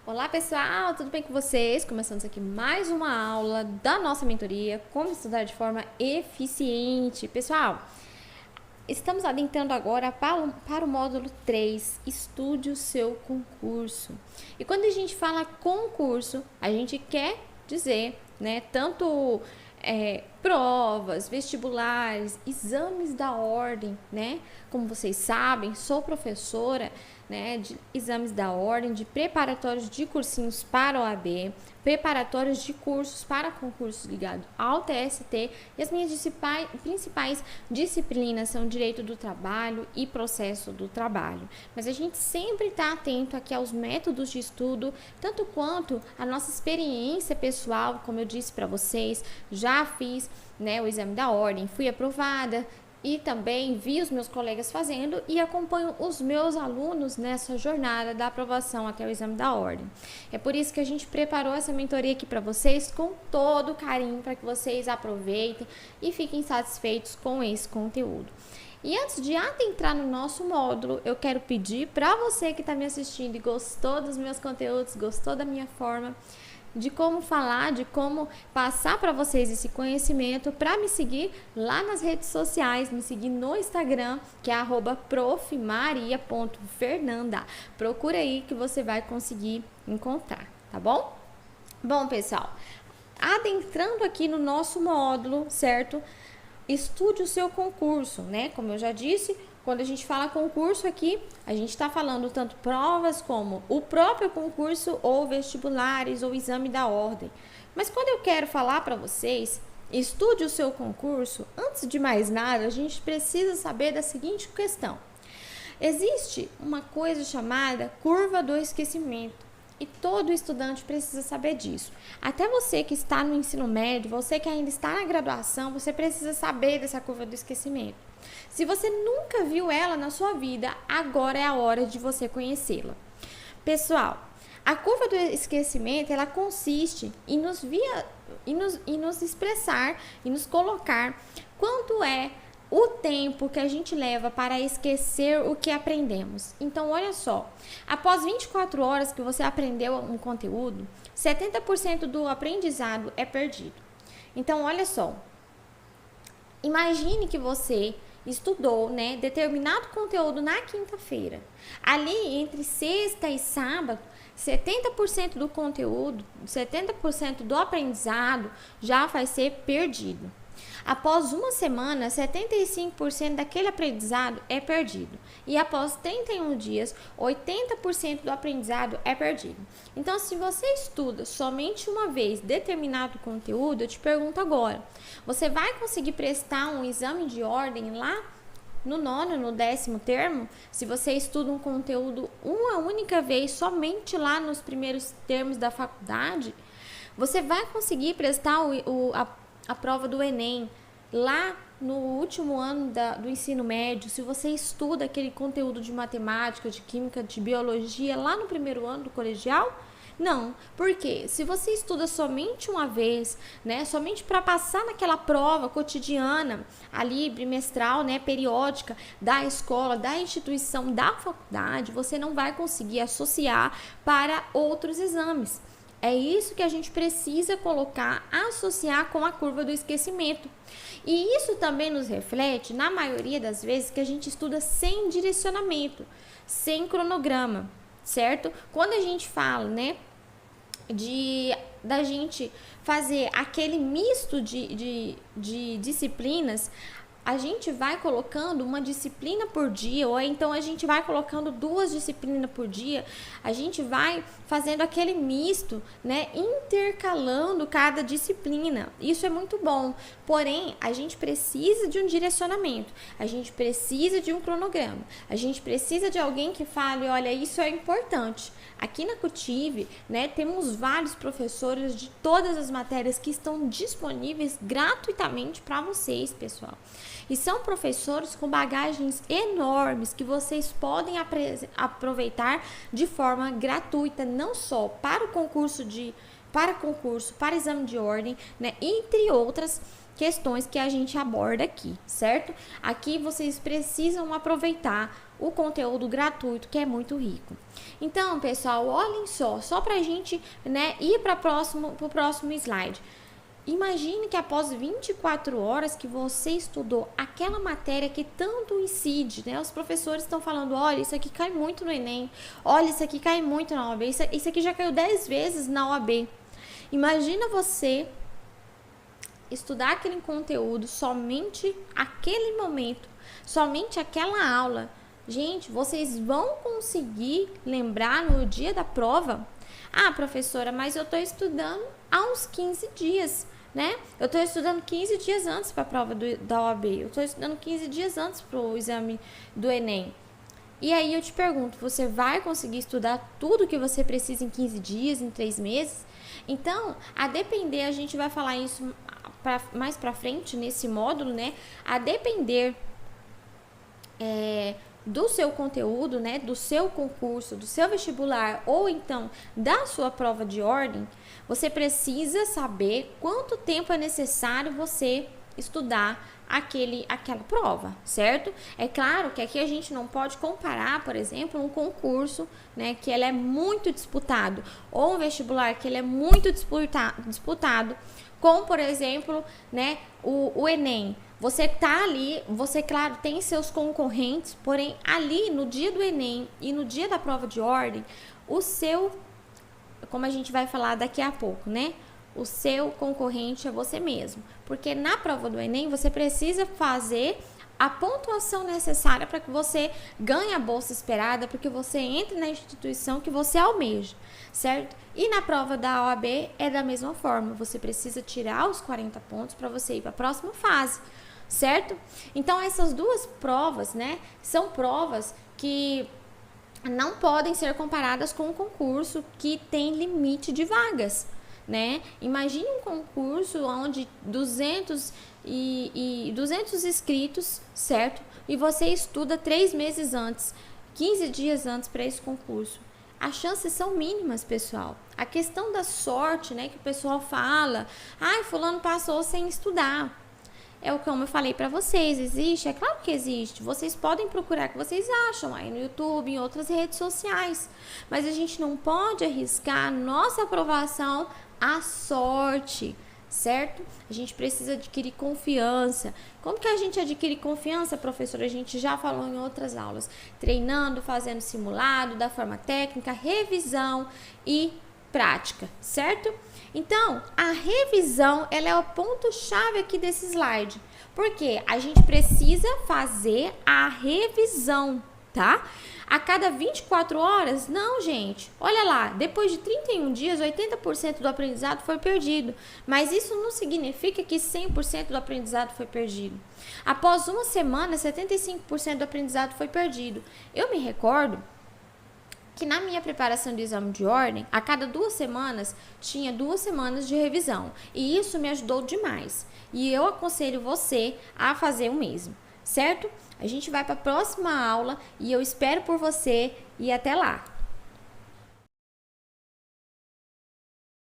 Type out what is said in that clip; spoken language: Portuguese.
Olá pessoal, tudo bem com vocês? Começando aqui mais uma aula da nossa mentoria, como estudar de forma eficiente. Pessoal, estamos adentrando agora para o módulo 3, estude o seu concurso. E quando a gente fala concurso, a gente quer dizer, né, tanto provas, vestibulares, exames da ordem, né? Como vocês sabem, sou professora, né, de exames da ordem, de preparatórios de cursinhos para OAB, preparatórios de cursos para concursos ligados ao TST, e as minhas principais disciplinas são Direito do Trabalho e Processo do Trabalho. Mas a gente sempre está atento aqui aos métodos de estudo, tanto quanto a nossa experiência pessoal, como eu disse para vocês, já fiz, né, o exame da ordem, fui aprovada, e também vi os meus colegas fazendo e acompanho os meus alunos nessa jornada da aprovação até o exame da ordem. É por isso que a gente preparou essa mentoria aqui para vocês com todo carinho, para que vocês aproveitem e fiquem satisfeitos com esse conteúdo. E antes de adentrar no nosso módulo, eu quero pedir para você que está me assistindo e gostou dos meus conteúdos, gostou da minha forma, de como falar, de como passar para vocês esse conhecimento, para me seguir lá nas redes sociais, me seguir no Instagram, que é @profmaria.fernanda. Procura aí que você vai conseguir encontrar, tá bom? Bom, pessoal, adentrando aqui no nosso módulo, certo? Estude o seu concurso, né? Como eu já disse, quando a gente fala concurso aqui, a gente está falando tanto provas como o próprio concurso ou vestibulares ou exame da ordem. Mas quando eu quero falar para vocês, estude o seu concurso, antes de mais nada, a gente precisa saber da seguinte questão. Existe uma coisa chamada curva do esquecimento. E todo estudante precisa saber disso. Até você que está no ensino médio, você que ainda está na graduação, você precisa saber dessa curva do esquecimento. Se você nunca viu ela na sua vida, agora é a hora de você conhecê-la. Pessoal, a curva do esquecimento, ela consiste em nos expressar e nos colocar quanto é o tempo que a gente leva para esquecer o que aprendemos. Então, olha só, após 24 horas que você aprendeu um conteúdo, 70% do aprendizado é perdido. Então, olha só, imagine que você estudou, né, determinado conteúdo na quinta-feira. Ali, entre sexta e sábado, 70% do conteúdo, 70% do aprendizado já vai ser perdido. Após uma semana, 75% daquele aprendizado é perdido. E após 31 dias, 80% do aprendizado é perdido. Então, se você estuda somente uma vez determinado conteúdo, eu te pergunto agora, você vai conseguir prestar um exame de ordem lá no 9º, no 10º termo? Se você estuda um conteúdo uma única vez, somente lá nos primeiros termos da faculdade, você vai conseguir prestar a prova do Enem lá no último ano do ensino médio, se você estuda aquele conteúdo de matemática, de química, de biologia lá no primeiro ano do colegial? Não, porque se você estuda somente uma vez, né, somente para passar naquela prova cotidiana, ali bimestral, né, periódica da escola, da instituição, da faculdade, você não vai conseguir associar para outros exames. É isso que a gente precisa colocar, associar com a curva do esquecimento. E isso também nos reflete, na maioria das vezes, que a gente estuda sem direcionamento, sem cronograma, certo? Quando a gente fala, né, da gente fazer aquele misto de disciplinas, a gente vai colocando uma disciplina por dia, ou então a gente vai colocando 2 disciplinas por dia, a gente vai fazendo aquele misto, né, intercalando cada disciplina. Isso é muito bom, porém, a gente precisa de um direcionamento, a gente precisa de um cronograma, a gente precisa de alguém que fale, olha, isso é importante. Aqui na Cultive, né, temos vários professores de todas as matérias que estão disponíveis gratuitamente para vocês, pessoal. E são professores com bagagens enormes que vocês podem aproveitar de forma gratuita, não só para concurso, para exame de ordem, né, entre outras questões que a gente aborda aqui, certo? Aqui vocês precisam aproveitar o conteúdo gratuito, que é muito rico. Então, pessoal, olhem só pra gente, né, ir pro próximo slide. Imagine que após 24 horas que você estudou aquela matéria que tanto incide, né? Os professores estão falando, olha, isso aqui cai muito no Enem, olha, isso aqui cai muito na OAB, isso aqui já caiu 10 vezes na OAB. Imagina você estudar aquele conteúdo, somente aquele momento, somente aquela aula. Gente, vocês vão conseguir lembrar no dia da prova? Ah, professora, mas eu estou estudando há uns 15 dias, né? Eu estou estudando 15 dias antes para a prova da OAB, eu estou estudando 15 dias antes para o exame do Enem. E aí eu te pergunto, você vai conseguir estudar tudo que você precisa em 15 dias, em 3 meses? Então, a depender, a gente vai falar isso mais pra frente nesse módulo, né? A depender do seu conteúdo, né? Do seu concurso, do seu vestibular ou então da sua prova de ordem, você precisa saber quanto tempo é necessário você estudar aquela prova, certo? É claro que aqui a gente não pode comparar, por exemplo, um concurso, né, que ele é muito disputado, ou um vestibular que ele é muito disputado, com, por exemplo, né, o Enem. Você tá ali, você, claro, tem seus concorrentes, porém, ali no dia do Enem e no dia da prova de ordem, o seu, como a gente vai falar daqui a pouco, né? O seu concorrente é você mesmo. Porque na prova do Enem, você precisa fazer a pontuação necessária para que você ganhe a bolsa esperada, porque você entre na instituição que você almeja, certo? E na prova da OAB é da mesma forma. Você precisa tirar os 40 pontos para você ir para a próxima fase, certo? Então, essas duas provas, né, são provas que não podem ser comparadas com um concurso que tem limite de vagas, né? Imagine um concurso onde 200 inscritos, certo? E você estuda 3 meses antes, 15 dias antes para esse concurso. As chances são mínimas, pessoal. A questão da sorte, né, que o pessoal fala, ai, fulano passou sem estudar. É o que eu falei para vocês, existe? É claro que existe. Vocês podem procurar o que vocês acham aí no YouTube, em outras redes sociais. Mas a gente não pode arriscar a nossa aprovação à sorte, certo? A gente precisa adquirir confiança. Como que a gente adquire confiança, professora? A gente já falou em outras aulas. Treinando, fazendo simulado, da forma técnica, revisão e prática, certo? Então, a revisão, ela é o ponto-chave aqui desse slide. Porque a gente precisa fazer a revisão, tá? A cada 24 horas? Não, gente. Olha lá, depois de 31 dias, 80% do aprendizado foi perdido. Mas isso não significa que 100% do aprendizado foi perdido. Após uma semana, 75% do aprendizado foi perdido. Eu me recordo que na minha preparação de exame de ordem, a cada 2 semanas, tinha 2 semanas de revisão. E isso me ajudou demais. E eu aconselho você a fazer o mesmo, certo? A gente vai para a próxima aula e eu espero por você e até lá!